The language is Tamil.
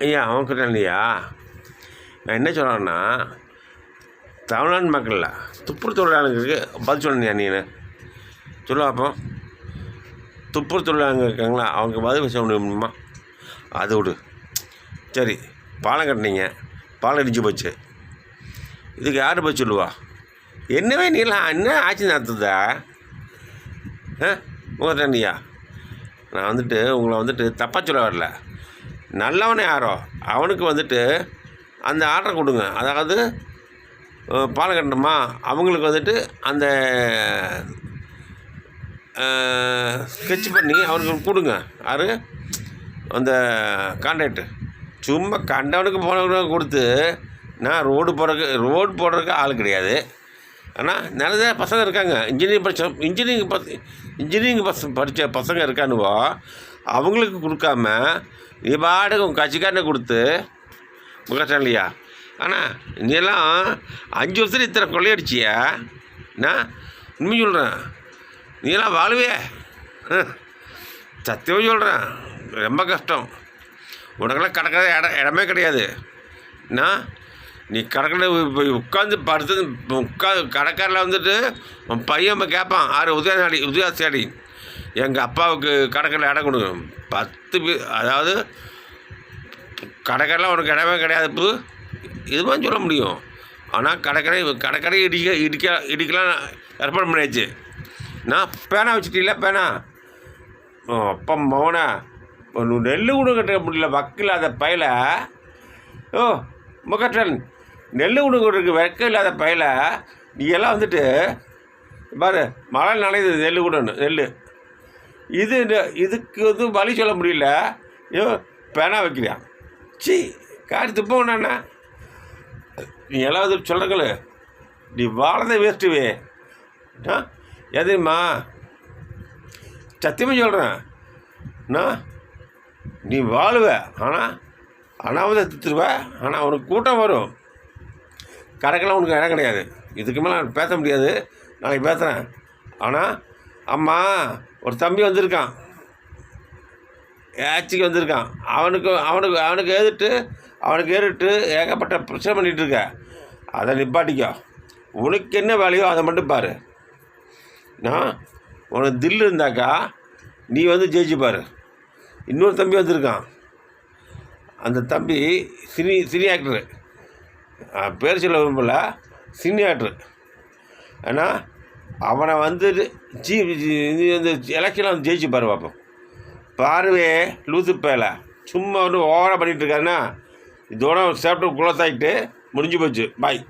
ஐயா அவன் கிட்ட இல்லையா? நான் என்ன சொல்கிறேன்னா, தமிழ்நாடு மக்களில் துப்புரவு தொழிலாளர்களுக்கு பதில் சொல்லணுயா நீ சொல்லுவா. அப்போ துப்புரவு தொழிலாளர்கள் இருக்காங்களா, அவங்க பதில் சொல்ல முடியுமா? அது விடு. சரி, பாலம் கட்டினீங்க, பாலம் இடிச்சு போச்சு, இதுக்கு யார் போய் சொல்லுவா? என்னவே நீலாம் என்ன ஆட்சி நடத்துதா? உங்கள் தண்ணியா? நான் உங்களை தப்பாக சொல்ல வரல. நல்லவனே யாரோ அவனுக்கு அந்த ஆர்டரை கொடுங்க. அதாவது பாலம் கட்டணுமா அவங்களுக்கு அந்த ஸ்கெட்ச் பண்ணி அவருக்கு கொடுங்க. யார்? அந்த கான்ட்ராக்டு. சும்மா கண்டவனுக்கு போனவனுக்கு கொடுத்து நான் ரோடு போடுறதுக்கு ஆள் கிடையாது. ஆனால் நிறைய பசங்க இருக்காங்க, இன்ஜினியரிங் படித்த பசங்க இருக்கானுவோ, அவங்களுக்கு கொடுக்காம நீ பாட்டுக்கு உங்கள் கட்சிக்காரனை கொடுத்து கஷ்டம் இல்லையா? ஆனால் நீ எல்லாம் 5 வருஷத்தில் இத்தனை கொள்ளையடிச்சியா? நான் உண்மை சொல்கிறேன், நீ எல்லாம் வாழுவே சத்தியமாக சொல்கிறேன். ரொம்ப கஷ்டம். உனக்கெல்லாம் கடற்கரை இடமே கிடையாது. நீ கடற்கரை உட்காந்து படுத்து கடற்கரையில் உன் பையன் கேட்பான், ஆறு உதயாசாடி எங்கள் அப்பாவுக்கு கடற்கரையில் இடம் கொடுங்க 10 அதாவது கடற்கரையில் உனக்கு இடமே கிடையாது. இது மாதிரி சொல்ல முடியும். ஆனால் கடற்கரை இடிக்கலாம் ஏற்பாடு பண்ணியாச்சு. பேனா வச்சுட்டீங்களா? பேனா அப்பா மவனா நெல் கூட கட்ட முடியல வக்கில் அதை பயில. முகட்டன் நெல் உணவுக்கு வெக்க இல்லாத பயில நீ எல்லாம் பாரு மழை நனையுது நெல் கூடன்னு நெல் இதுக்கு வழி சொல்ல முடியல. பேனா வைக்கிறியா? சி காரி துப்பண்ணா நீ எல்லாம் சொல்கிறங்களே, நீ வாழதை வேஸ்ட்டுவே. எதுமா சத்தியமாக சொல்கிறேன், நீ வாழுவ. ஆனால் தித்துருவ. ஆனால் உனக்கு கூட்டம் வரும். கடைக்கெல்லாம் உனக்கு இடம் கிடையாது. இதுக்கு மேலே நான் பேச முடியாது, நாளைக்கு பேசுகிறேன். ஆனால் அம்மா ஒரு தம்பி வந்திருக்கான், ஆட்சிக்கு வந்திருக்கான். அவனுக்கு ஏறிட்டு ஏகப்பட்ட பிரச்சனை பண்ணிகிட்ருக்க. அதை நிப்பாட்டிக்கோ. உனக்கு என்ன வேலையோ அதை மட்டும் பாரு. உனக்கு தில்லு இருந்தாக்கா நீ ஜெயிச்சு பாரு. இன்னொரு தம்பி வந்திருக்கான். அந்த தம்பி சினி ஆக்டரு, பேர் சொல்ல விரும்பல, சினி ஆக்டரு. ஆனால் அவனை எலெக்ஷனில் ஜெயிச்சு பாரு பார்ப்போம். பாருவே லூசு பேல சும்மா ஓவராக பண்ணிகிட்டு இருக்காருன்னா இதோட சாப்பிட்டு குளத்தாயிட்டு முடிஞ்சு போச்சு. பாய்.